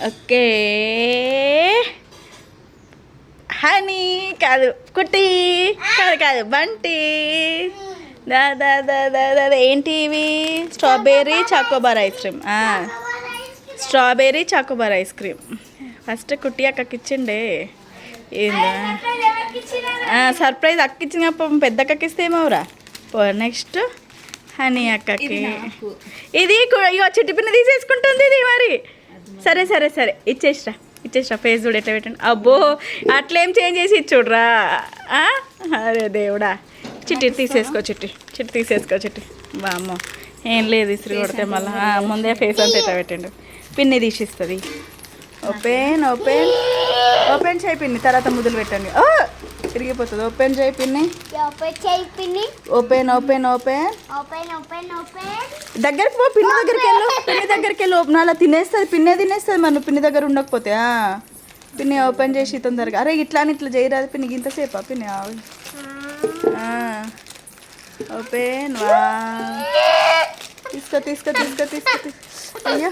okay honey కాదు కుట్టి కాదు కాదు బంటి దా దా దా దా దా ఏంటి ఇవి strawberry Choco Bar ice cream strawberry Choco Bar ice cream first కుట్టి అక్కకి ఇచ్చిండే ఏందా సర్ప్రైజ్ అక్క ఇచ్చింది పెద్ద అక్కకి ఇస్తే ఏమవురా నెక్స్ట్ హనీ అక్కకి ఇది ఇగో చిట్టి పిన్ని తీసేసుకుంటుంది ఇది మరి సరే సరే సరే ఇచ్చేసిరా ఫేస్ చూడు ఎట్లా పెట్టండి అబ్బో అట్లేం చేంజ్ చేసి ఇచ్చుడ్రా అరే దేవుడా చిట్టి తీసేసుకో చిట్టి తీసేసుకో చిట్టి బామ్మో ఏం లేదు ఇస్త్రీ కొడితే మళ్ళీ ముందే ఫేస్ అంతా ఎట్లా పెట్టండు పిన్ని తీసిస్తుంది ఓపెన్ ఓపెన్ ఓపెన్ చేయి పిన్ని తర్వాత ముద్దులు పెట్టండి తిరిగిపోతుంది ఓపెన్ చేయి పిన్ని ఓపెన్ ఓపెన్ ఓపెన్ దగ్గరికి పో పిన్ని దగ్గరికి వెళ్ళు ఓపెన్ అలా తినేస్తుంది తినేస్తుంది మరి పిన్ని దగ్గర ఉండకపోతే పిన్ని ఓపెన్ చేసి తొందరగా అరే ఇట్లా అని ఇట్లా చేయరాదు పిన్ని ఇంతసేపా పిన్ని ఓపెన్ తీసుకో అయ్యో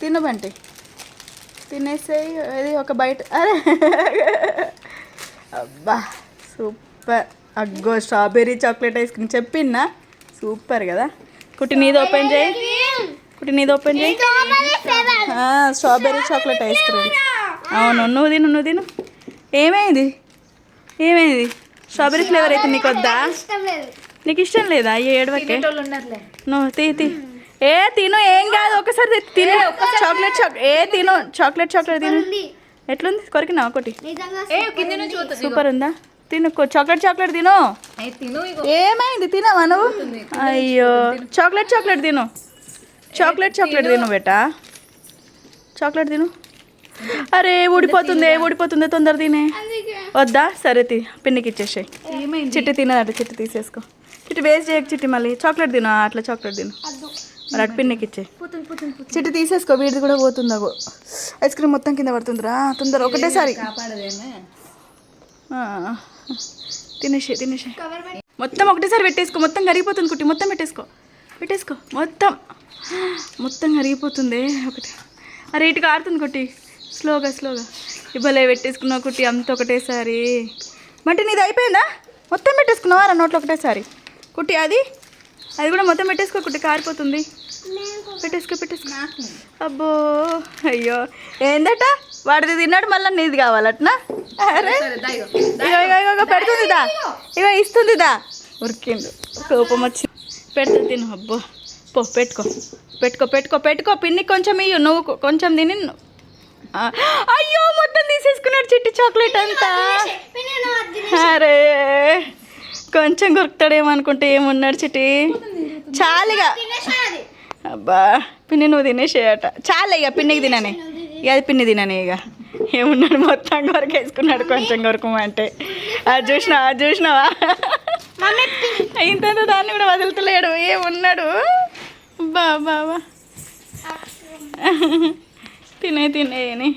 తిను బంటి తినేసేయి అది ఒక బయట అరే అబ్బా సూపర్ అగ్గో స్ట్రాబెర్రీ చాక్లెట్ ఐస్ క్రీమ్ చెప్పిన్నా సూపర్ కదా కుట్టి నీది ఓపెన్ చేయి స్ట్రాబెర్రీ చాక్లెట్ ఐస్ క్రీమ్ అవును నువ్వు తిను ఏమైంది స్ట్రాబెర్రీ ఫ్లేవర్ అయితే నీకు వద్దా నీకు ఇష్టం లేదా ఏడవకే నువ్వు తీ తిను ఏం కాదు ఒకసారి తిను తిను చాక్లెట్ తిను ఎట్లుంది కొరికినా ఒకటి సూపర్ ఉందా తిను చాక్లెట్ తిను ఏమైంది తినవా నువ్వు అయ్యో చాక్లెట్ తిను తిను బేటా చాక్లెట్ తిను అరే ఊడిపోతుంది తొందర తినే వద్దా సరే పిన్నికి ఇచ్చేసాయి చిట్టి తినదట చిట్టి తీసేసుకో చిట్టి వేస్ట్ చేయకు చిట్టి మళ్ళీ చాక్లెట్ తిను అట్లా చాక్లెట్ తిను మరి అటు పిన్నికి ఇచ్చే చిట్టి తీసేసుకో వీడిది కూడా పోతుందా ఐస్ క్రీమ్ మొత్తం కింద పడుతుందిరా తొందర ఒకటేసారి తినేసే మొత్తం ఒకటేసారి పెట్టేసుకో మొత్తం కరిగిపోతుంది కుట్టి మొత్తం పెట్టేసుకో మొత్తం కరిగిపోతుంది ఒకటి అరే ఇటుగా ఆడుతుంది కుట్టి స్లోగా ఇవ్వలే పెట్టేసుకున్నావు కుట్టి అంత ఒకటేసారి బట్టి నీది అయిపోయిందా మొత్తం పెట్టేసుకున్నావా నోట్లో ఒకటేసారి కుట్టి అది కూడా మొత్తం పెట్టేసుకో కుట్టి కారిపోతుంది పెట్టేసుకో అబ్బో అయ్యో ఏందట వాడిది తిన్నాడు మళ్ళీ నీది కావాలట్నా అరే ఇగో పెడుతుందిదా ఇగో ఇస్తుందిదా ఉరికిండు కోపం వచ్చి పెడుతుంది తిను అబ్బో పో పెట్టుకో పిన్ని కొంచెం ఇయ్యు నువ్వు కొంచెం తిని అయ్యో మొత్తం తీసేసుకున్నాడు చిట్టి చాక్లెట్ అంతా అరే కొంచెం కొరుకుతాడేమనుకుంటే ఏమున్నాడు చిట్టి చాలుగా అబ్బా పిన్ని నువ్వు తినేసేయట చాలు ఇక పిన్నికి తిననే ఇక అది పిన్ని తిననే ఇక ఏమున్నాడు మొత్తం కొరకేసుకున్నాడు కొంచెం కొరకమంటే అది చూసినావా ఇంత దాన్ని కూడా వదులుతలేడు ఏమున్నాడు బాబా తినే అని